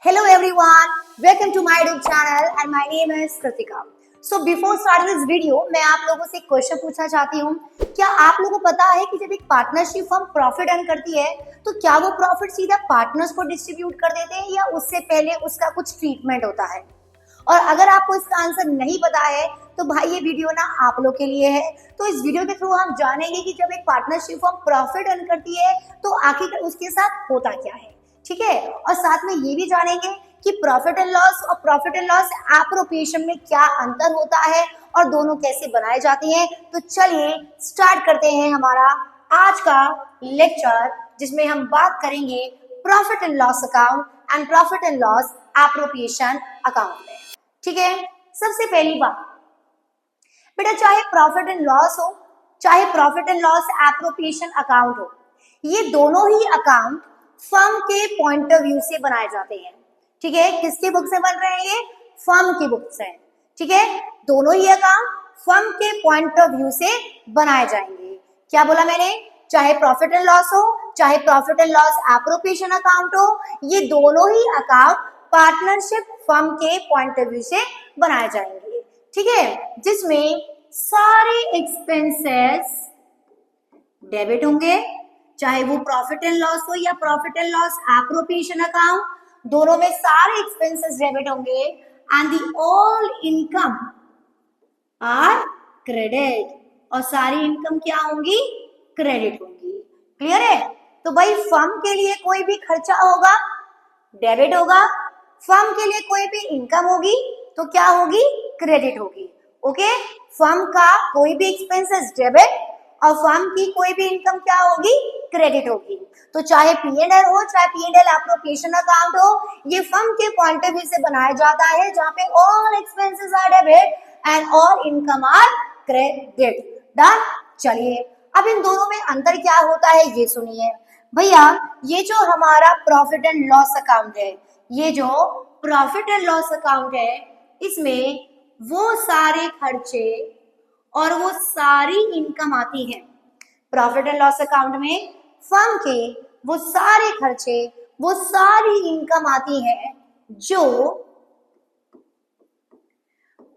Hello everyone, welcome to my YouTube channel and my name is Kritika. So before starting this video, मैं आप लोगों से एक question पूछना चाहती हूँ। क्या आप लोगों को पता है कि जब एक पार्टनरशिप फर्म प्रॉफिट अर्न करती है तो क्या वो प्रॉफिट सीधा पार्टनर्स को डिस्ट्रीब्यूट कर देते हैं या उससे पहले उसका कुछ ट्रीटमेंट होता है? और अगर आपको इसका आंसर नहीं पता है तो भाई ये वीडियो ना आप लोग के लिए है। तो इस वीडियो के थ्रू हम जानेंगे कि जब एक पार्टनरशिप फर्म प्रॉफिट अर्न करती है तो आखिर उसके साथ होता क्या है, ठीक है। और साथ में ये भी जानेंगे कि प्रॉफिट एंड लॉस और प्रॉफिट एंड लॉस एप्रोप्रिएशन में क्या अंतर होता है और दोनों कैसे बनाए जाते हैं। तो चलिए स्टार्ट करते हैं हमारा आज का लेक्चर, जिसमें हम बात करेंगे profit and loss account and profit and loss appropriation account में, ठीक है। सबसे पहली बात बेटा, चाहे प्रॉफिट एंड लॉस हो चाहे profit and loss appropriation account हो, ये दोनों ही अकाउंट फर्म के पॉइंट ऑफ व्यू से बनाए जाते हैं, ठीक है। किसके बुक से बन रहे हैं? ये फर्म की बुक से, ठीक है। दोनों ही अकाउंट फर्म के पॉइंट ऑफ व्यू से बनाए जाएंगे। क्या बोला मैंने? चाहे प्रॉफिट एंड लॉस हो चाहे profit and loss appropriation account हो, ये दोनों ही अकाउंट पार्टनरशिप फर्म के पॉइंट ऑफ व्यू से बनाए जाएंगे, ठीक है। जिसमें सारे एक्सपेंसेस डेबिट होंगे, चाहे वो प्रॉफिट एंड लॉस हो या profit and loss appropriation account, दोनों में सारे एक्सपेंसेस डेबिट होंगे and the all income are credit, और सारी इनकम क्या होंगी? क्रेडिट होंगी। क्लियर है? तो भाई फर्म के लिए कोई भी खर्चा होगा डेबिट होगा, फर्म के लिए कोई भी इनकम होगी तो क्या होगी? क्रेडिट होगी। ओके, फर्म का कोई भी एक्सपेंसेस डेबिट और फर्म की कोई भी इनकम क्या होगी? क्रेडिट होगी। तो चाहे P&L हो चाहे P&L एप्रोप्रिएशन अकाउंट हो, ये फर्म के पॉइंट ऑफ व्यू से बनाया जाता है, जहां पे all expenses are debit and all income are credit. Done. चलिए अब इन दोनों में अंतर क्या होता है ये सुनिए भैया। ये जो हमारा प्रॉफिट एंड लॉस अकाउंट है, ये जो प्रॉफिट एंड लॉस अकाउंट है, इसमें वो सारे खर्चे और वो सारी इनकम आती है। प्रॉफिट एंड लॉस अकाउंट में फर्म के वो सारे खर्चे वो सारी इनकम आती है जो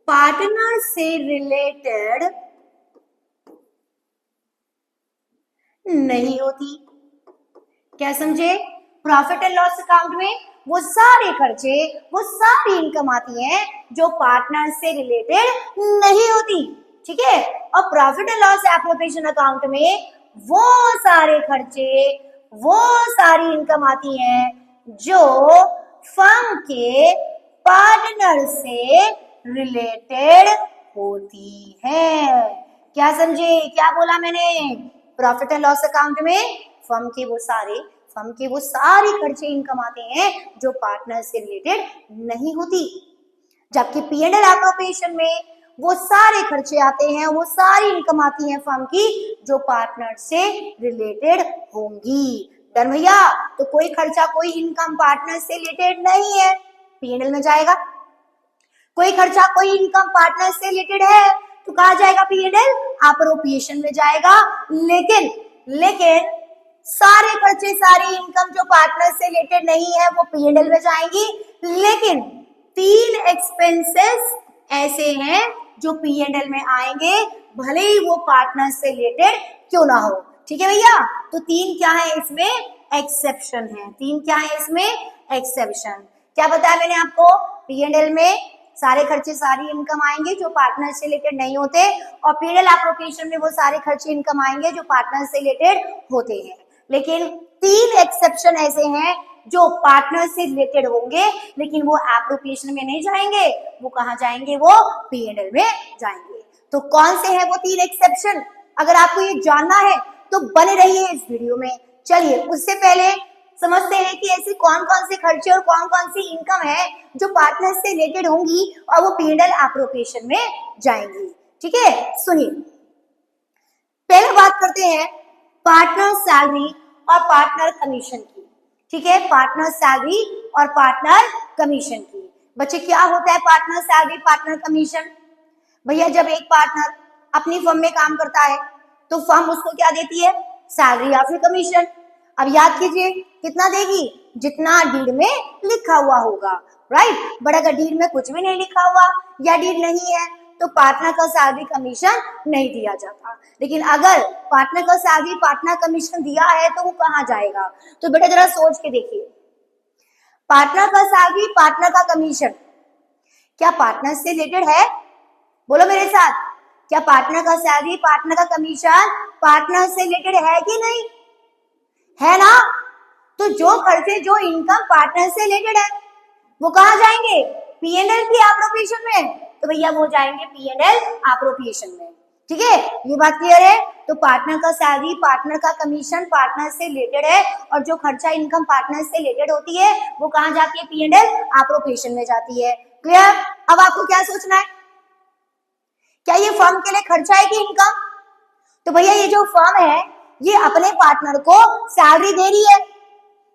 पार्टनर से रिलेटेड नहीं होती। क्या समझे? प्रॉफिट एंड लॉस अकाउंट में वो सारे खर्चे वो सारी इनकम आती है जो पार्टनर से रिलेटेड नहीं होती, ठीक है। और profit and loss appropriation account में वो सारे खर्चे वो सारी इनकम आती है जो फर्म के पार्टनर से रिलेटेड होती है। क्या समझे? क्या बोला मैंने? प्रॉफिट एंड लॉस अकाउंट में फर्म के वो सारी खर्चे इनकम आते हैं जो पार्टनर से रिलेटेड नहीं होती, जबकि P&L एप्रोप्रिएशन में वो सारे खर्चे आते हैं वो सारी इनकम आती है फर्म की जो पार्टनर से रिलेटेड होंगी। डन भैया? तो कोई खर्चा कोई इनकम पार्टनर से रिलेटेड नहीं है, P&L में जाएगा। कोई खर्चा कोई इनकम पार्टनर से रिलेटेड है तो कहा जाएगा P&L एप्रोप्रिएशन में जाएगा। लेकिन सारे खर्चे सारी इनकम जो पार्टनर से रिलेटेड नहीं है वो P&L में जाएंगी। लेकिन 3 एक्सपेंसेस ऐसे हैं जो P&L में आएंगे, भले ही वो पार्टनर से रिलेटेड क्यों ना हो, ठीक है भैया। तो 3 क्या है इसमें? एक्सेप्शन है। 3 क्या है इसमें? एक्सेप्शन। क्या बताया मैंने आपको? P&L में सारे खर्चे सारी इनकम आएंगे जो पार्टनर से रिलेटेड नहीं होते, और P&L एप्रोप्रिएशन में वो सारे खर्चे इनकम आएंगे जो पार्टनर से रिलेटेड होते हैं। लेकिन 3 एक्सेप्शन ऐसे हैं जो पार्टनर से रिलेटेड होंगे लेकिन वो एप्रोप्रिएशन में नहीं जाएंगे, वो कहाँ जाएंगे? वो P&L में जाएंगे। तो कौन से हैं वो 3 एक्सेप्शन? अगर आपको ये जानना है तो बने रहिए इस वीडियो में। चलिए उससे पहले समझते हैं कि ऐसे कौन कौन से खर्चे और कौन कौन सी इनकम है जो पार्टनर से रिलेटेड होंगी और वो P&L एप्रोप्रिएशन में जाएंगी, ठीक है। सुनिए, पहले बात करते हैं पार्टनर सैलरी और पार्टनर कमीशन की, ठीक है। पार्टनर सैलरी और पार्टनर कमीशन की। बच्चे क्या होता है पार्टनर सैलरी पार्टनर कमीशन? भैया जब एक पार्टनर अपनी फर्म में काम करता है तो फर्म उसको क्या देती है? सैलरी या फिर कमीशन। अब याद कीजिए कितना देगी? जितना डीड में लिखा हुआ होगा, राइट। बट अगर डीड में कुछ भी नहीं लिखा हुआ या डीड नहीं है तो पार्टनर का सैलरी कमीशन नहीं दिया जाता। लेकिन अगर पार्टनर का सैलरी पार्टनर कमीशन दिया है तो वो कहाँ जाएगा? तो बेटा जरा सोच के देखिए, पार्टनर का सैलरी पार्टनर का कमीशन क्या पार्टनर से रिलेटेड है? बोलो मेरे साथ, क्या पार्टनर का सैलरी पार्टनर का कमीशन पार्टनर से रिलेटेड है कि नहीं? है ना। तो जो खर्चे जो इनकम पार्टनर से रिलेटेड है वो कहाँ जाएंगे? P&L की एप्रोप्रिएशन में। तो भैया वो जाएंगे P&L एप्रोप्रिएशन में, ठीक है। ये बात क्लियर है। तो पार्टनर का सैलरी पार्टनर का कमीशन पार्टनर से रिलेटेड है और जो खर्चा इनकम पार्टनर से रिलेटेड होती है वो कहाँ जाती है? P&L एप्रोप्रिएशन में जाती है। क्लियर। अब आपको क्या सोचना है, क्या ये फर्म के लिए खर्चा है कि इनकम? तो भैया ये जो फर्म है ये अपने पार्टनर को सैलरी दे रही है,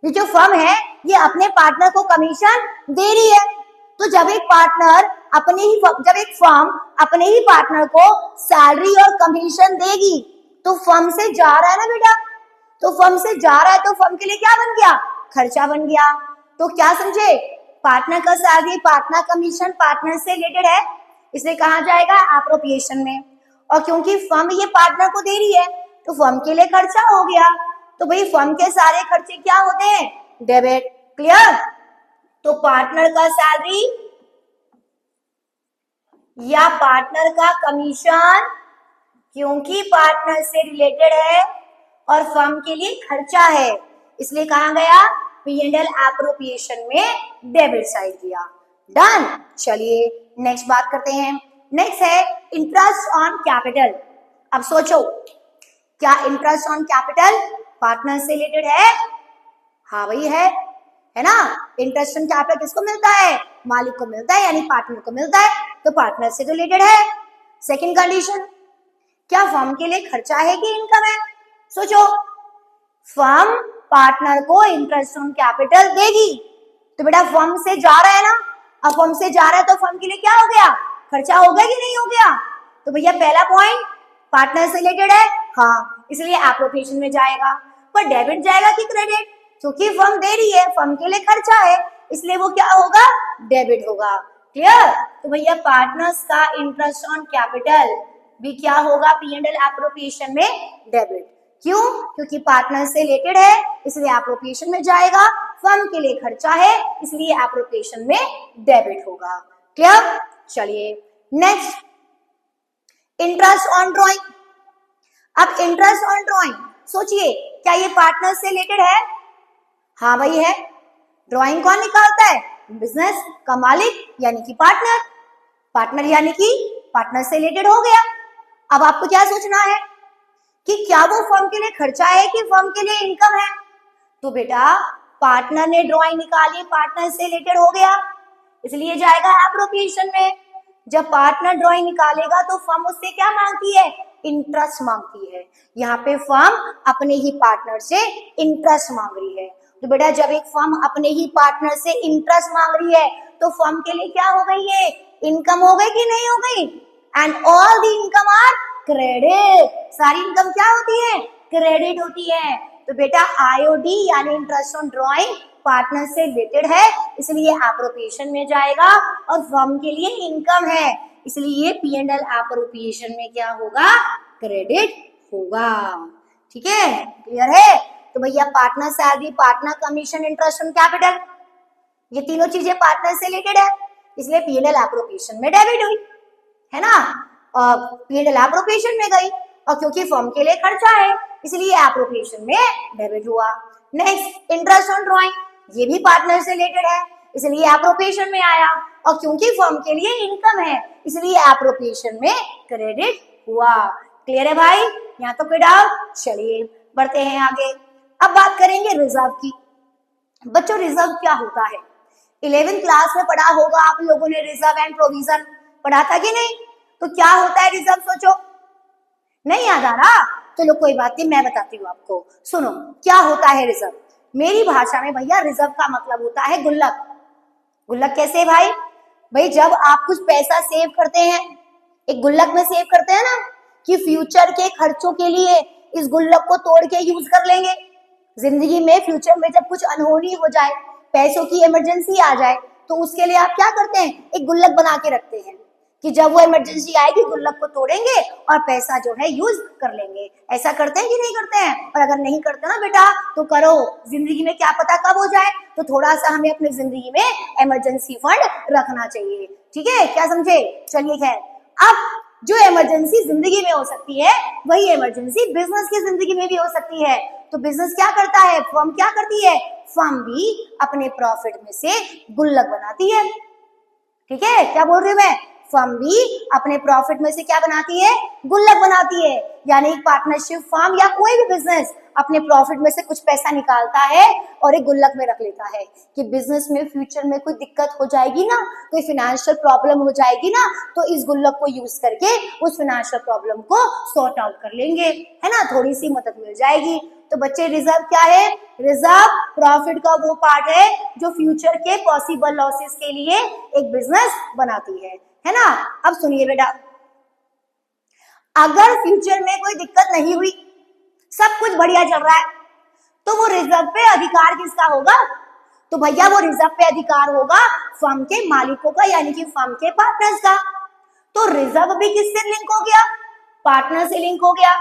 ये जो फर्म है ये अपने पार्टनर को कमीशन दे रही है। तो जब एक फर्म अपने ही पार्टनर को सैलरी और कमीशन देगी तो फर्म से जा रहा है ना बेटा, तो फर्म से जा रहा है तो फर्म के लिए क्या बन गया? खर्चा बन गया। तो क्या समझे? पार्टनर का सैलरी पार्टनर कमीशन पार्टनर से रिलेटेड है, इसलिए कहाँ जाएगा? एप्रोप्रिएशन में। और क्योंकि फर्म ये पार्टनर को दे रही है तो फर्म के लिए खर्चा हो गया। तो भाई फर्म के सारे खर्चे क्या होते हैं? डेबिट। क्लियर। तो पार्टनर का सैलरी या पार्टनर का कमीशन क्योंकि पार्टनर से रिलेटेड है और फर्म के लिए खर्चा है इसलिए कहाँ गया? P&L एप्रोप्रिएशन में डेबिट साइड किया। डन। चलिए नेक्स्ट बात करते हैं। नेक्स्ट है इंटरेस्ट ऑन कैपिटल। अब सोचो, क्या इंटरेस्ट ऑन कैपिटल पार्टनर से रिलेटेड है? हाँ भाई है ना। इंटरेस्ट ऑन कैपिटल किसको मिलता है? मालिक को मिलता है, यानी पार्टनर को मिलता है, तो पार्टनर से रिलेटेड है। सेकंड कंडीशन, क्या फर्म के लिए खर्चा है कि इनकम है? सोचो, फर्म पार्टनर को इंटरेस्ट ऑन कैपिटल देगी तो बेटा फर्म से जा रहा है ना, अब फर्म से जा रहा है तो फर्म के लिए क्या हो गया? खर्चा हो गया कि नहीं हो गया? तो भैया पहला पॉइंट पार्टनर से रिलेटेड है, हाँ, इसलिए एप्रोप्रिएशन में जाएगा। पर डेबिट जाएगा कि क्रेडिट? क्योंकि फर्म दे रही है, फर्म के लिए खर्चा है, इसलिए वो क्या होगा? डेबिट होगा। क्लियर। तो भैया पार्टनर्स का इंटरेस्ट ऑन कैपिटल भी क्या होगा? P&L एप्रोप्रिएशन में डेबिट। क्यों? क्योंकि पार्टनर से रिलेटेड है इसलिए एप्रोप्रिएशन में जाएगा, फर्म के लिए खर्चा है इसलिए एप्रोप्रिएशन में डेबिट होगा। क्लियर। चलिए नेक्स्ट, इंटरेस्ट ऑन ड्रॉइंग। अब इंटरेस्ट ऑन ड्रॉइंग सोचिए, क्या ये पार्टनर से रिलेटेड है? हाँ भाई है। ड्रॉइंग कौन निकालता है? बिजनेस का मालिक यानी कि पार्टनर। पार्टनर यानी कि पार्टनर से रिलेटेड हो गया। अब आपको क्या सोचना है कि क्या वो फर्म के लिए खर्चा है कि फर्म के लिए इनकम है? तो बेटा पार्टनर ने ड्रॉइंग निकाली, पार्टनर से रिलेटेड हो गया, इसलिए जाएगा एप्रोप्रिएशन में। जब पार्टनर ड्रॉइंग निकालेगा तो फर्म उससे क्या मांगती है? इंटरेस्ट मांगती है। यहाँ पे फर्म अपने ही पार्टनर से इंटरेस्ट मांग रही है। तो बेटा जब एक फर्म अपने ही पार्टनर से इंटरेस्ट मांग रही है तो फर्म के लिए क्या हो गई? ये इनकम हो गई कि नहीं हो गई? And all the income are credit. सारी इनकम क्या होती है? क्रेडिट होती है। तो बेटा IOD यानी इंटरेस्ट ऑन ड्रॉइंग पार्टनर से रिलेटेड है इसलिए एप्रोप्रिएशन में जाएगा और फर्म के लिए इनकम है इसलिए P&L एप्रोप्रिएशन में क्या होगा? क्रेडिट होगा। ठीक है, क्लियर है। तो भैया partner salary partner commission interest on capital ये तीनों चीजें पार्टनर से रिलेटेड है इसलिए P&L एप्रोप्रिएशन में डेबिट हुई, है ना। और P&L एप्रोप्रिएशन में गई और क्योंकि फर्म के लिए खर्चा है इसलिए एप्रोप्रिएशन में डेबिट हुआ। नेक्स्ट इंटरेस्ट ऑन ड्रॉइंग, ये भी पार्टनर से रिलेटेड है इसलिए एप्रोप्रिएशन में आया और क्योंकि फर्म के लिए इनकम है इसलिए एप्रोप्रिएशन में क्रेडिट हुआ। क्लियर है भाई? यहाँ तो कोई डाउट? चलिए बढ़ते हैं आगे। अब बात करेंगे रिजर्व की। बच्चों रिजर्व क्या होता है? 11th क्लास में पढ़ा होगा आप लोगों ने, रिजर्व एंड प्रोविजन पढ़ा था कि नहीं? तो क्या होता है रिजर्व? सोचो, नहीं याद आ रहा? चलो कोई बात नहीं, मैं बताती हूँ आपको। सुनो क्या होता है रिजर्व। मेरी भाषा में भैया रिजर्व का मतलब होता है गुल्लक। गुल्लक कैसे भाई? भाई जब आप कुछ पैसा सेव करते हैं, एक गुल्लक में सेव करते हैं ना, कि फ्यूचर के खर्चों के लिए इस गुल्लक को तोड़ के यूज कर लेंगे, जिंदगी में फ्यूचर में जब कुछ अनहोनी हो जाए, पैसों की इमरजेंसी आ जाए, तो उसके लिए आप क्या करते हैं, एक गुल्लक बना के रखते हैं कि जब वो इमरजेंसी आएगी गुल्लक को तोड़ेंगे और पैसा जो है यूज कर लेंगे। ऐसा करते हैं कि नहीं करते हैं? और अगर नहीं करते ना बेटा तो करो, जिंदगी में क्या पता कब हो जाए, तो थोड़ा सा हमें अपनी जिंदगी में इमरजेंसी फंड रखना चाहिए। ठीक है, क्या समझे? चलिए खैर, अब जो इमरजेंसी जिंदगी में हो सकती है वही इमरजेंसी बिजनेस की जिंदगी में भी हो सकती है। तो बिजनेस क्या करता है, फर्म क्या करती है, फर्म भी अपने प्रॉफिट में से गुल्लक बनाती है। ठीक है, क्या बोल रही हूं मैं, फर्म भी अपने प्रॉफिट में से क्या बनाती है, गुल्लक बनाती है। यानी पार्टनरशिप फर्म या कोई भी बिजनेस अपने प्रॉफिट में से कुछ पैसा निकालता है और एक गुल्लक में रख लेता है कि बिजनेस में फ्यूचर में कोई दिक्कत हो जाएगी ना, कोई फाइनेंशियल प्रॉब्लम हो जाएगी ना, तो इस गुल्लक को यूज करके उस फाइनेंशियल प्रॉब्लम को सॉर्ट आउट कर लेंगे, है ना, थोड़ी सी मदद मिल जाएगी। तो बच्चे रिजर्व क्या है, रिजर्व प्रॉफिट का वो पार्ट है जो फ्यूचर के पॉसिबल लॉसेस के लिए एक बिजनेस बनाती है ना। अब सुनिए बेटा, अगर फ्यूचर में कोई दिक्कत नहीं हुई, सब कुछ बढ़िया चल रहा है, तो वो रिजर्व पे अधिकार किसका होगा, तो भैया वो रिजर्व पे अधिकार होगा फर्म के मालिकों का, यानी कि फर्म के पार्टनर्स का। तो रिजर्व भी किससे लिंक हो गया, पार्टनर से लिंक हो गया।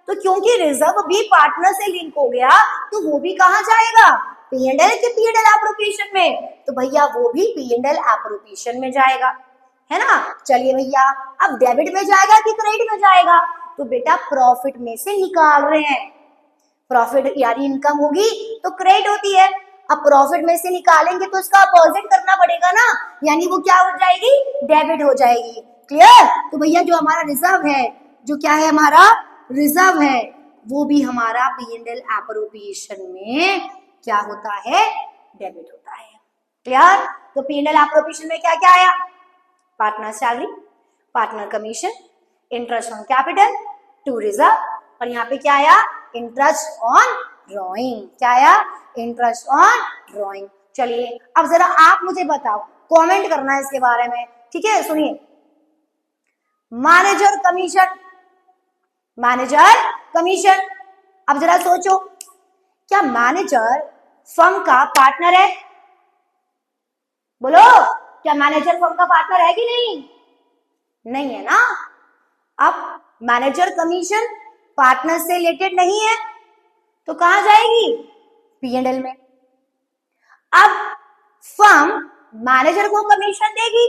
तो क्योंकि रिजर्व भी पार्टनर से लिंक हो गया तो वो भी कहां जाएगा, P&L के P&L एप्रोप्रिएशन में, तो भैया वो भी P&L एप्रोप्रिएशन में जाएगा, है ना। चलिए भैया, अब डेबिट में जाएगा कि क्रेडिट में जाएगा, तो बेटा प्रॉफिट में से निकाल रहे हैं, प्रॉफिट यानी इनकम होगी तो क्रेडिट होती है, अब प्रॉफिट में से निकालेंगे तो उसका अपोजिट करना पड़ेगा ना, यानी वो क्या हो जाएगी, डेबिट हो जाएगी। क्लियर? तो भैया जो हमारा रिजर्व है, जो क्या है हमारा रिजर्व है, वो भी हमारा P&L एप्रोप्रिएशन में क्या होता है, डेबिट होता है। क्लियर? तो P&L एप्रोप्रिएशन में क्या क्या आया, partner salary, partner commission, interest on capital, to reserve, और यहाँ पे क्या आया, इंटरेस्ट ऑन ड्रॉइंग। क्या आया, इंटरेस्ट ऑन ड्रॉइंग। चलिए अब जरा आप मुझे बताओ, कमेंट करना है इसके बारे में। ठीक है, सुनिए, मैनेजर कमीशन, मैनेजर कमीशन। अब जरा सोचो, क्या मैनेजर फर्म का पार्टनर है, बोलो, क्या मैनेजर फर्म का पार्टनर है कि नहीं, नहीं है ना। अब मैनेजर कमीशन पार्टनर से रिलेटेड नहीं है तो कहां जाएगी, P&L में। अब फर्म मैनेजर को कमीशन देगी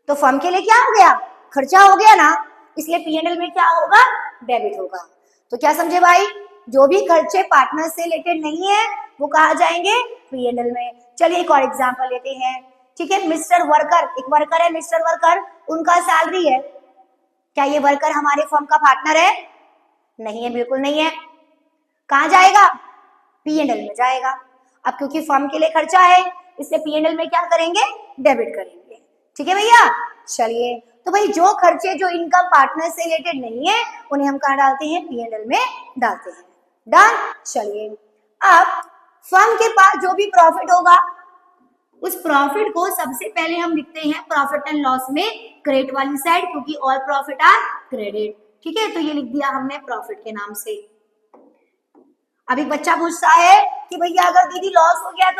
तो फर्म के लिए क्या हो गया, खर्चा हो गया ना, इसलिए P&L में क्या होगा, डेबिट होगा। तो क्या समझे भाई, जो भी खर्चे पार्टनर से रिलेटेड नहीं है वो कहा जाएंगे, P&L में। चलिए एक और एग्जांपल लेते हैं। ठीक है, मिस्टर वर्कर, एक वर्कर है मिस्टर वर्कर, उनका सैलरी है, क्या ये वर्कर हमारे फर्म का पार्टनर है, नहीं है, बिल्कुल नहीं है। कहां जाएगा, P&L में जाएगा। अब क्योंकि फर्म के लिए खर्चा है इसलिए P&L में क्या करेंगे, डेबिट करेंगे। ठीक है भैया, चलिए, तो भाई जो खर्चे जो इनकम पार्टनर से रिलेटेड नहीं है उन्हें हम कहां डालते हैं, P&L में डालते हैं। डन। चलिए, अब फर्म के पास जो भी प्रॉफिट होगा उस प्रॉफिट को सबसे पहले हम लिखते हैं प्रॉफिट एंड लॉस में क्रेडिट वाली साइड, क्योंकि ऑल प्रॉफिट आर क्रेडिट। ठीक है, तो ये लिख दिया हमने प्रॉफिट के नाम से। अब एक बच्चा पूछता है कि भैया अगर दीदी लॉस हो गया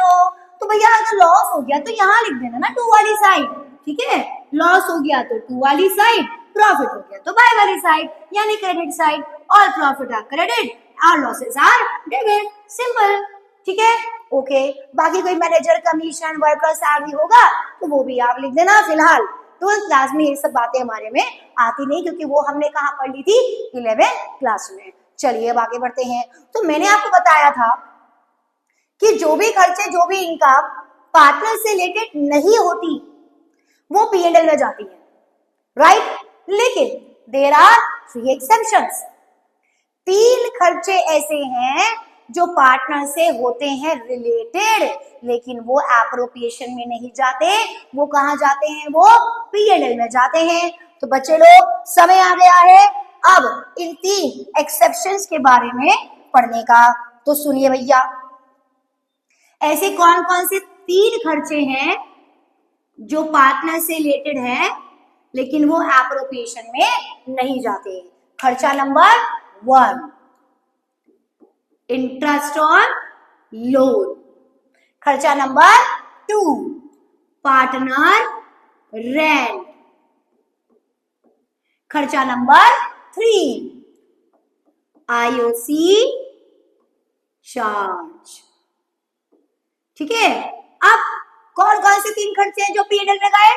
तो भैया अगर लॉस हो गया तो यहाँ लिख देना ना टू वाली साइड। ठीक है, लॉस हो गया तो टू वाली साइड, प्रॉफिट हो गया तो बाय वाली साइड, यानी credit side. All profit are credit, are losses are debit, simple. ठीक है, ओके। बाकी कोई मैनेजर कमीशन, वर्कर सैलरी होगा तो वो भी आप लिख देना। फिलहाल 12th क्लास में ये सब बातें हमारे में आती नहीं, क्योंकि वो हमने कहाँ पढ़ ली थी, 11th क्लास में। चलिए अब आगे बढ़ते हैं। तो मैंने आपको बताया था कि जो भी खर्चे, जो भी इनकम पार्टनर से रिलेटेड नहीं होती वो P&L में जाती है, राइट। लेकिन देयर आर 3 एक्सेप्शंस। 3 खर्चे ऐसे हैं जो पार्टनर से होते हैं रिलेटेड, लेकिन वो एप्रोप्रिएशन में नहीं जाते, वो कहां जाते हैं, वो P&L में जाते हैं। तो बच्चे लोग, समय आ गया है अब इन 3 एक्सेप्शंस के बारे में पढ़ने का। तो सुनिए भैया, ऐसे कौन कौन से 3 खर्चे हैं जो पार्टनर से रिलेटेड है लेकिन वो एप्रोप्रिएशन में नहीं जाते। खर्चा नंबर 1, इंटरेस्ट ऑन लोन। खर्चा नंबर 2, पार्टनर रेंट। खर्चा नंबर 3, आईओसी चार्ज। ठीक है, अब कौन कौन से 3 खर्चे हैं जो पीएनएल में गए?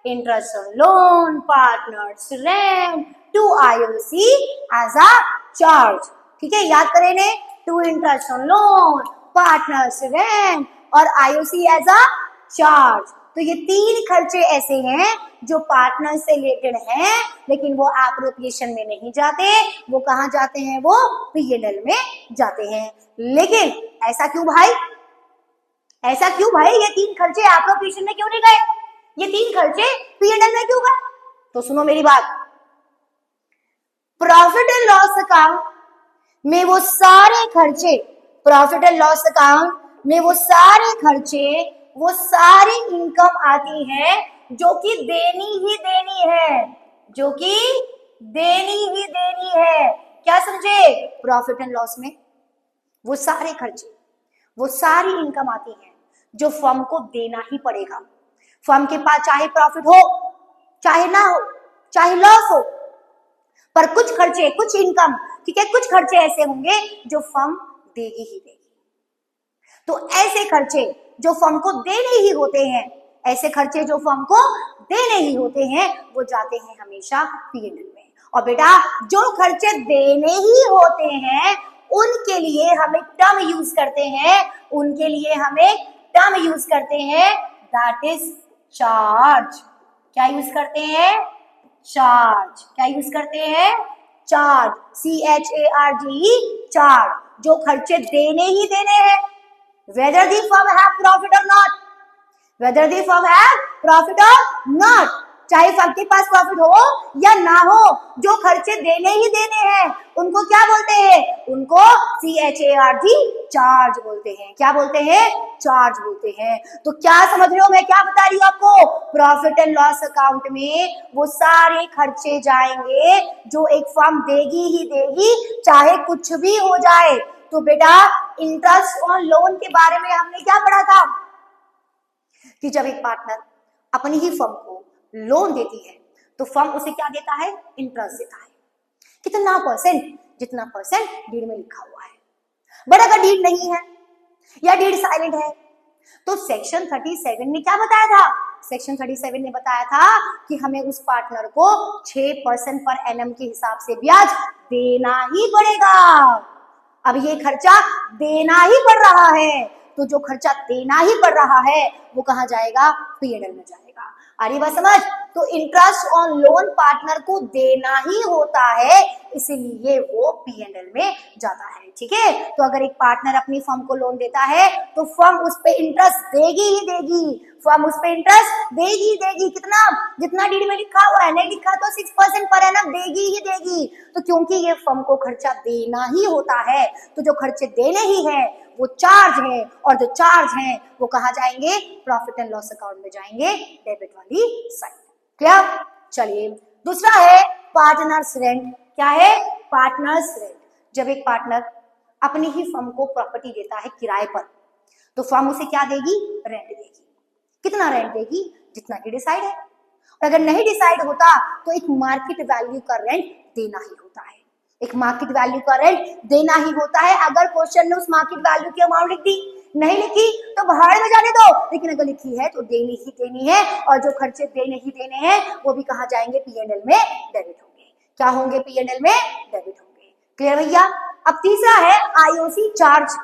Interest on loan, partners rent, 2 IOC as a charge. ठीक है, याद करें ने, 2 interest on loan, partners rent और आईओसी एज अ चार्ज। तो ये 3 खर्चे ऐसे हैं जो पार्टनर से रिलेटेड हैं, लेकिन वो एप्रोप्रिएशन में नहीं जाते, वो कहां जाते हैं? वो पीएनएल में जाते हैं। लेकिन ऐसा क्यों भाई? ऐसा क्यों भाई? ये 3 खर्चे एप्रोप्रिएशन में क्यों नहीं गए? ये 3 खर्चे पीएनएल में क्यों गए? तो सुनो मेरी बात, प्रॉफिट एंड लॉस अकाउंट में वो सारे खर्चे, प्रॉफिट एंड लॉस अकाउंट में वो सारे खर्चे, वो सारी इनकम आती है जो कि देनी ही देनी है, जो कि देनी ही देनी है। क्या समझे? प्रॉफिट एंड लॉस में वो सारे खर्चे, वो सारी इनकम आती है जो फर्म को देना ही पड़ेगा। फर्म के पास चाहे प्रॉफिट हो, चाहे ना हो, चाहे लॉस हो, पर कुछ खर्चे, कुछ इनकम, ठीक है, कुछ खर्चे ऐसे होंगे जो फर्म देगी ही देगी। तो ऐसे खर्चे जो फर्म को देने ही होते हैं, ऐसे खर्चे जो फर्म को देने ही होते हैं, वो जाते हैं हमेशा पीएनएल में। और बेटा, जो खर्चे देने ही होते हैं उनके लिए हम एक टर्म यूज करते हैं, उनके लिए हम एक टर्म यूज करते हैं, दैट इज चार्ज। क्या यूज करते हैं? चार्ज। क्या यूज करते हैं? Charge, CHARGE, charge. जो खर्चे देने ही देने हैं, whether the firm have profit or not, whether the firm have profit or not, चाहे फर्म के पास प्रॉफिट हो या ना हो, जो खर्चे देने ही देने हैं उनको क्या बोलते हैं? उनको CHARG, चार्ज बोलते हैं। क्या बोलते हैं? चार्ज बोलते हैं। तो क्या समझ रहे हो मैं क्या बता रही हूँ आपको? प्रॉफिट एंड लॉस अकाउंट में वो सारे खर्चे जाएंगे जो एक फर्म देगी ही देगी, चाहे कुछ भी हो जाए। तो बेटा, इंटरेस्ट ऑन लोन के बारे में हमने क्या पढ़ा था कि जब एक पार्टनर अपनी ही फर्म को लोन देती है तो फर्म उसे क्या देता है? इंटरेस्ट देता है। कितना परसेंट? जितना परसेंट डीड में लिखा हुआ है। बट अगर डीड नहीं है या डीड साइलेंट है तो सेक्शन 37 ने क्या बताया था? सेक्शन 37 ने बताया था कि हमें उस पार्टनर को 6% पर एनम के हिसाब से ब्याज देना ही पड़ेगा। अब ये खर्चा देना ही पड़ रहा है, तो जो खर्चा देना ही पड़ रहा है वो कहां जाएगा? पीएनएल में जाएगा। अरे बात समझ? तो इंटरेस्ट ऑन लोन पार्टनर को देना ही होता है, इसीलिए वो पीएनएल में जाता है। ठीक है, तो अगर एक पार्टनर अपनी फर्म को लोन देता है तो फर्म उस पे इंटरेस्ट देगी ही देगी, फर्म उस पे इंटरेस्ट देगी ही देगी। कितना? जितना डीड में लिखा हुआ है, नहीं लिखा तो 6% पर एनम देगी ही देगी। तो क्योंकि ये फर्म को खर्चा देना ही होता है, तो जो खर्चे देने ही है वो चार्ज है, और जो चार्ज है वो कहां जाएंगे? प्रॉफिट एंड लॉस अकाउंट में जाएंगे, डेबिट वाली साइड। क्लियर? चलिए, दूसरा है पार्टनर्स रेंट। क्या है? Partners rent. जब एक पार्टनर अपनी ही फर्म को प्रॉपर्टी देता है किराए पर, तो फर्म उसे क्या देगी? रेंट देगी। कितना रेंट देगी? जितना कि डिसाइड है। और अगर नहीं डिसाइड होता तो एक मार्केट वैल्यू का रेंट देना ही होता है। एक मार्केट वैल्यू का रेंट देना ही होता है। अगर क्वेश्चन ने उस मार्केट वैल्यू की अमाउंट लिख दी, नहीं लिखी तो भाड़ में जाने दो, लेकिन अगर लिखी है तो देनी ही देनी है, और जो खर्चे देने ही देने हैं वो भी कहां जाएंगे? पीएनएल में डेबिट होंगे। क्या होंगे? पीएनएल में डेबिट होंगे। क्लियर भैया? अब तीसरा है आईओसी चार्ज।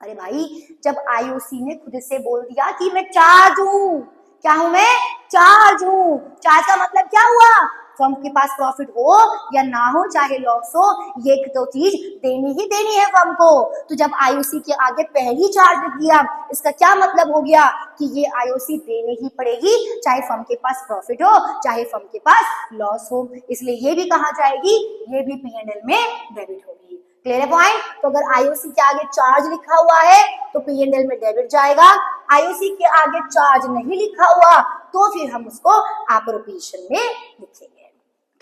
अरे भाई, जब आईओसी ने खुद से बोल दिया कि मैं चार्ज हूं, क्या हूं मैं? चार्ज हूं। चार्ज का मतलब क्या हुआ? फर्म के पास प्रॉफिट हो या ना हो, चाहे लॉस हो, ये तो चीज देनी ही देनी है फर्म को। तो जब आईओसी के आगे पहली चार्ज लिख दिया, इसका क्या मतलब हो गया कि ये आईओसी देने ही पड़ेगी, चाहे फर्म के पास प्रॉफिट हो, चाहे फर्म के पास लॉस हो। इसलिए ये भी कहां जाएगी? ये भी पीएनएल में डेबिट होगी। क्लियर है पॉइंट? तो अगर आईओसी के आगे चार्ज लिखा हुआ है तो पीएनएल में डेबिट जाएगा। आईओसी के आगे चार्ज नहीं लिखा हुआ तो फिर हम उसको एप्रोप्रिएशन में लिखेंगे।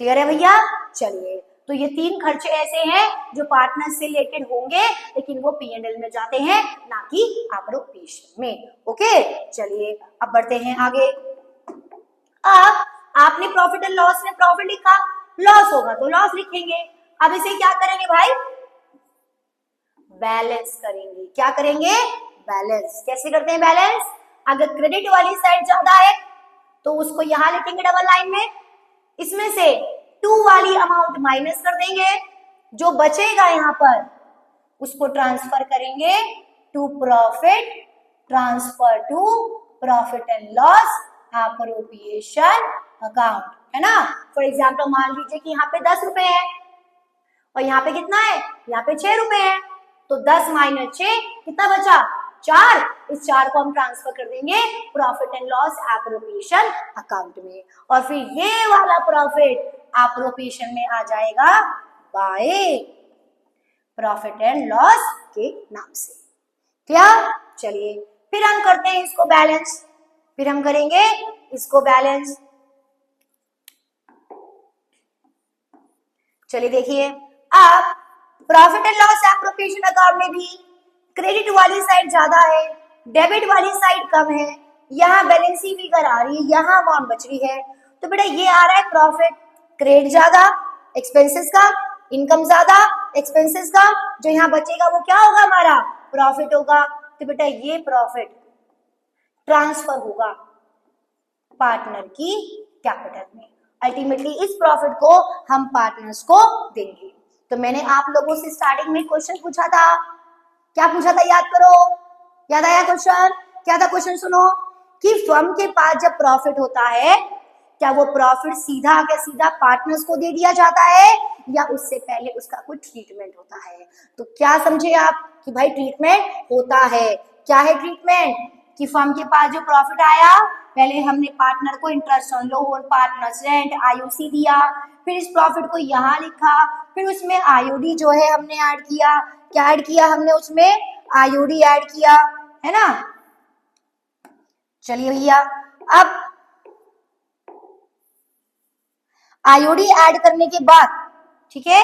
क्लियर है भैया? चलिए, तो ये 3 खर्चे ऐसे हैं जो पार्टनर से रिलेटेड होंगे, लेकिन वो P&L में जाते हैं, ना कि एप्रोप्रिएशन में। ओके, चलिए अब बढ़ते हैं आगे। अब आपने प्रॉफिट एंड लॉस में प्रॉफिट लिखा, लॉस होगा तो लॉस लिखेंगे। अब इसे क्या करेंगे भाई, बैलेंस करेंगे। क्या करेंगे, बैलेंस। कैसे करते हैं बैलेंस, अगर क्रेडिट वाली साइड ज्यादा है तो उसको यहां लिखेंगे डबल लाइन में, इसमें से 2 वाली अमाउंट माइनस कर देंगे, जो बचेगा यहाँ पर उसको ट्रांसफर करेंगे to profit, transfer to profit and loss appropriation account, है ना। फॉर एग्जाम्पल मान लीजिए कि यहाँ पे 10 रुपए है और यहाँ पे कितना है, यहाँ पे 6 रुपए है, तो 10 माइनस 6 कितना बचा, 4। इस 4 को हम ट्रांसफर कर देंगे profit and loss appropriation account में, और फिर ये वाला प्रॉफिट एप्रोप्रिएशन में आ जाएगा बाय प्रॉफिट एंड लॉस के नाम से। क्या, चलिए फिर हम करते हैं इसको बैलेंस, फिर हम करेंगे इसको बैलेंस। चलिए देखिए, अब profit and loss appropriation account में भी क्रेडिट वाली साइड ज्यादा है, डेबिट वाली साइड कम है, यहाँ बैलेंसिंग फिगर आ रही है, यहाँ अमाउंट बच रही है, तो बेटा ये आ रहा है प्रॉफिट, क्रेडिट ज्यादा एक्सपेंसेस का, इनकम ज्यादा एक्सपेंसेस का, जो यहाँ बचेगा वो क्या होगा, हमारा प्रॉफिट होगा। तो बेटा ये प्रॉफिट ट्रांसफर होगा पार्टनर की कैपिटल में, अल्टीमेटली इस प्रॉफिट को हम पार्टनर्स को देंगे। तो मैंने आप लोगों से स्टार्टिंग में क्वेश्चन पूछा था, क्या पूछा था, याद करो, याद आया क्वेश्चन, क्या था क्वेश्चन, सुनो, कि फर्म के पास जब प्रॉफिट होता है क्या वो प्रॉफिट सीधा के सीधा पार्टनर्स को दे दिया जाता है या उससे पहले उसका कोई ट्रीटमेंट होता है। तो क्या समझे आप कि भाई ट्रीटमेंट होता है। क्या है ट्रीटमेंट, कि फर्म के पास जो प्रॉफिट आया पहले हमने पार्टनर को interest on loan, partners rent, IOC दिया, फिर इस प्रॉफिट को यहाँ लिखा, फिर उसमें आईओडी जो है हमने ऐड किया। क्या ऐड किया हमने उसमें, आईओडी ऐड किया, है ना। चलिए भैया, अब आईओडी ऐड करने के बाद, ठीक है,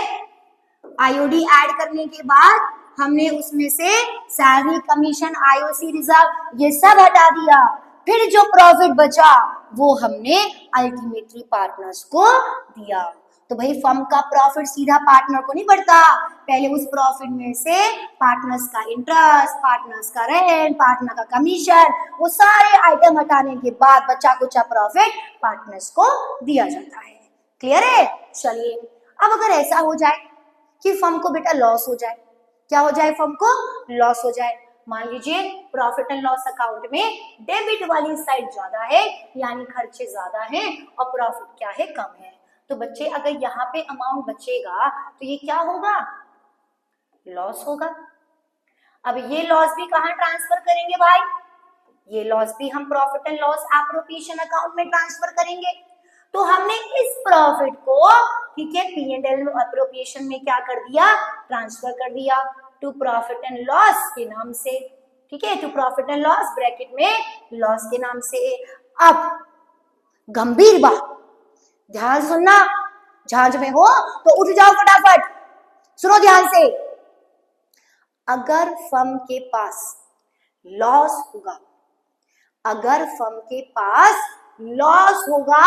आईओडी ऐड करने के बाद हमने उसमें से सैलरी, कमीशन, आईओसी, रिजर्व ये सब हटा दिया, फिर जो प्रॉफिट बचा वो हमने अल्टीमेटली पार्टनर्स को दिया। तो भाई फर्म का प्रॉफिट सीधा पार्टनर को नहीं बढ़ता, पहले उस प्रॉफिट में से पार्टनर्स का इंटरेस्ट, पार्टनर्स का रेंट, पार्टनर का कमीशन, वो सारे आइटम हटाने के बाद बचा कुचा प्रॉफिट पार्टनर्स को दिया जाता है। क्लियर है। चलिए, अब अगर ऐसा हो जाए कि फर्म को बेटा लॉस हो जाए, क्या हो जाए, फर्म को लॉस हो जाए, मान लीजिए प्रॉफिट एंड लॉस अकाउंट में डेबिट वाली साइड ज्यादा है, यानी खर्चे ज्यादा हैं और प्रॉफिट क्या है, कम है, तो बच्चे अगर यहाँ पे अमाउंट बचेगा तो ये क्या होगा, लॉस होगा। अब ये लॉस भी कहाँ ट्रांसफर करेंगे भाई, ये लॉस भी हम profit and loss appropriation account में ट्रांसफर करेंगे। तो हमने इस प्रॉफिट को, ठीक है, P&L एप्रोप्रिएशन में क्या कर दिया, ट्रांसफर कर दिया टू प्रॉफिट एंड लॉस के नाम से, ठीक है, to profit and loss bracket में लॉस के नाम से। अब गंभीर बात ध्यान सुनना, झांझ में हो तो उठ जाओ फटाफट, सुनो ध्यान से। अगर फर्म के पास लॉस होगा, अगर फर्म के पास लॉस होगा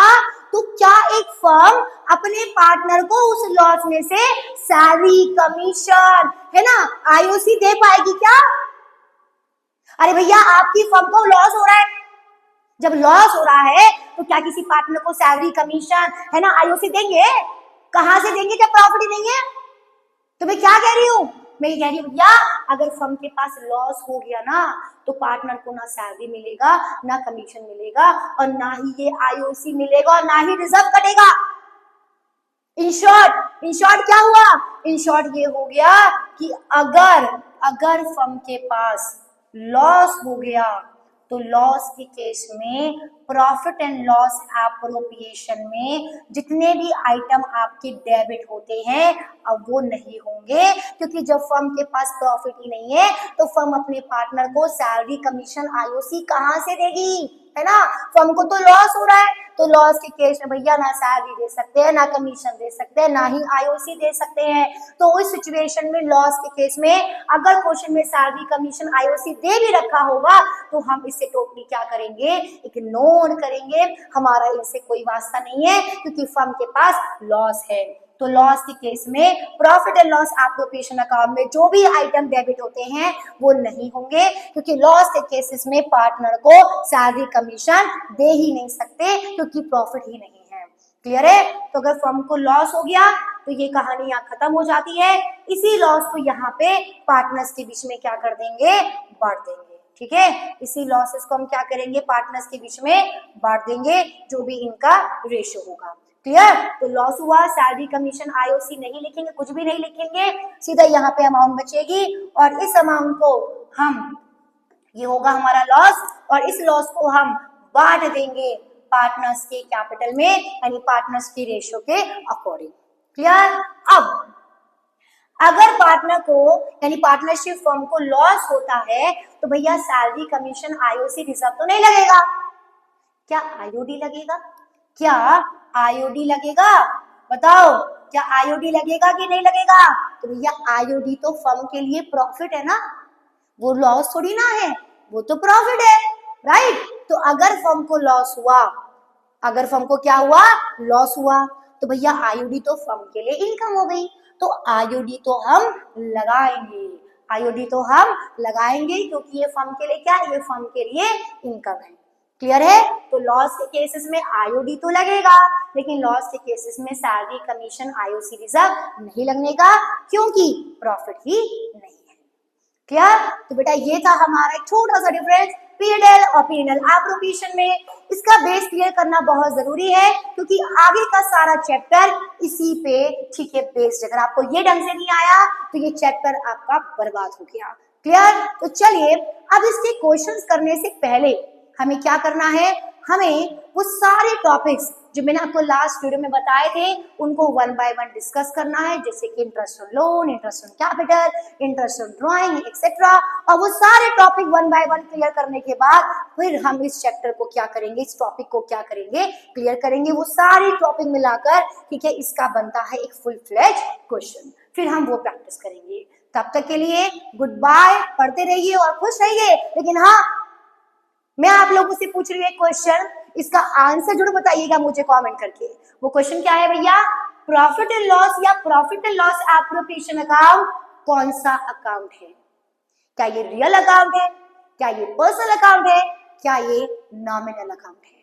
तो क्या एक फर्म अपने पार्टनर को उस लॉस में से सैलरी, कमीशन, है ना, आईओसी दे पाएगी क्या? अरे भैया आपकी फर्म को लॉस हो रहा है, जब लॉस हो रहा है तो क्या किसी पार्टनर को सैलरी, कमीशन, है ना, आईओसी देंगे? कहां से देंगे जब प्रॉफिट ही नहीं है? तो मैं क्या कह रही हूं, मैं ये कह रही हूँ भैया अगर फर्म के पास लॉस हो गया ना तो पार्टनर को ना सैलरी मिलेगा, ना कमीशन मिलेगा, और ना ही ये आईओसी मिलेगा, और ना ही रिजर्व कटेगा। इन शॉर्ट क्या हुआ, इन शॉर्ट ये हो गया कि अगर फर्म के पास लॉस हो गया तो लॉस के केस में प्रॉफिट एंड लॉस एप्रोप्रिएशन में जितने भी आइटम आपके डेबिट होते हैं अब वो नहीं होंगे, क्योंकि जब फर्म के पास प्रॉफिट ही नहीं है तो फर्म अपने पार्टनर को सैलरी, कमीशन, आईओसी कहां से देगी, है ना। फर्म को तो लॉस हो रहा है तो लॉस के केस में भैया ना सैलरी दे सकते हैं, ना कमीशन दे सकते हैं, ना ही आईओसी दे सकते हैं। तो उस सिचुएशन में लॉस के केस में अगर क्वेश्चन में सैलरी कमीशन आईओसी दे भी रखा होगा तो हम इसे टोटली क्या करेंगे, इग्नोर करेंगे। हमारा इनसे कोई वास्ता नहीं है क्योंकि फर्म के पास लॉस है। तो लॉस के केस में profit and loss appropriation account में जो भी आइटम डेबिट होते हैं वो नहीं होंगे, क्योंकि लॉस के केसेस में पार्टनर को सैलरी कमीशन दे ही नहीं सकते क्योंकि प्रॉफिट ही नहीं है। क्लियर है? तो अगर फर्म को लॉस हो गया तो ये कहानी यहाँ खत्म हो जाती है। इसी लॉस को यहाँ पे पार्टनर्स के बीच में क्या कर देंगे, बांट देंगे। ठीक है, इसी लॉसेस को हम क्या करेंगे, पार्टनर्स के बीच में बांट देंगे, जो भी इनका रेशियो होगा। क्लियर? तो लॉस हुआ, सैलरी कमीशन आईओसी नहीं लिखेंगे, कुछ भी नहीं लिखेंगे, सीधा यहाँ पे अमाउंट बचेगी और इस अमाउंट को हम, ये होगा हमारा लॉस और इस लॉस को हम बांट देंगे पार्टनर्स के कैपिटल में, यानी पार्टनर्स की रेशियो के अकॉर्डिंग। क्लियर? अब अगर पार्टनर को यानी पार्टनरशिप फर्म को लॉस होता है तो भैया सैलरी कमीशन आईओसी रिजर्व तो नहीं लगेगा, क्या आईओडी लगेगा? क्या आईओडी लगेगा? बताओ, क्या आईओडी लगेगा कि नहीं लगेगा? तो भैया आईओडी तो फर्म के लिए प्रॉफिट है ना, वो लॉस थोड़ी ना है, वो तो प्रॉफिट है, राइट? तो अगर फर्म को लॉस हुआ, अगर फर्म को क्या हुआ, लॉस हुआ, तो भैया आईओडी तो फर्म के लिए इनकम हो गई, तो आईओडी तो हम लगाएंगे, आईओडी तो हम लगाएंगे क्योंकि ये फर्म के लिए क्या है, ये फर्म के लिए इनकम है। क्लियर है? तो लॉस के केसेस में आईओडी तो लगेगा, लेकिन लॉस के केसेस में सैलरी कमीशन आईओसी रिजर्व नहीं लगने का, क्योंकि प्रॉफिट ही नहीं है। क्लियर? तो बेटा ये था हमारा एक छोटा सा डिफरेंस P&L और P&L एप्रोप्रिएशन में। इसका बेस क्लियर करना बहुत जरूरी है क्योंकि आगे का सारा चैप्टर इसी पे ठीक है बेस्ड। अगर आपको ये ढंग से नहीं आया तो ये चैप्टर आपका बर्बाद हो गया। क्लियर? तो चलिए अब इसके क्वेश्चंस करने से पहले हमें क्या करना है, हमें वो सारे टॉपिक्स जो मैंने आपको लास्ट वीडियो में बताए थे उनको वन बाय वन डिस्कस करना है, जैसे कि interest on loan, interest on capital, interest on drawing etcetera. और वो सारे topic one by one clear करने के बाद फिर हम इस चैप्टर को क्या करेंगे, इस टॉपिक को क्या करेंगे, क्लियर करेंगे। वो सारे टॉपिक मिलाकर ठीक है इसका बनता है एक फुल फ्लेज क्वेश्चन, फिर हम वो प्रैक्टिस करेंगे। तब तक के लिए गुड बाय, पढ़ते रहिए और खुश रहिए। लेकिन हाँ, मैं आप लोगों से पूछ रही हूँ एक क्वेश्चन, इसका आंसर जरूर बताइएगा मुझे कमेंट करके। वो क्वेश्चन क्या है भैया, प्रॉफिट एंड लॉस या profit and loss appropriation account कौन सा अकाउंट है? क्या ये रियल अकाउंट है, क्या ये पर्सनल अकाउंट है, क्या ये नॉमिनल अकाउंट है?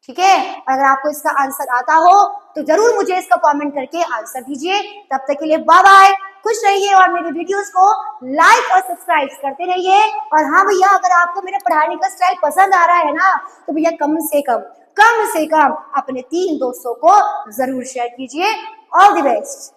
ठीक है, अगर आपको इसका आंसर आता हो तो जरूर मुझे इसका कमेंट करके आंसर दीजिए। तब तक के लिए बाय बाय, खुश रहिए और मेरे वीडियोस को लाइक और सब्सक्राइब करते रहिए। और हाँ भैया, अगर आपको मेरे पढ़ाने का स्टाइल पसंद आ रहा है ना तो भैया कम से कम अपने 3 दोस्तों को जरूर शेयर कीजिए। All the best.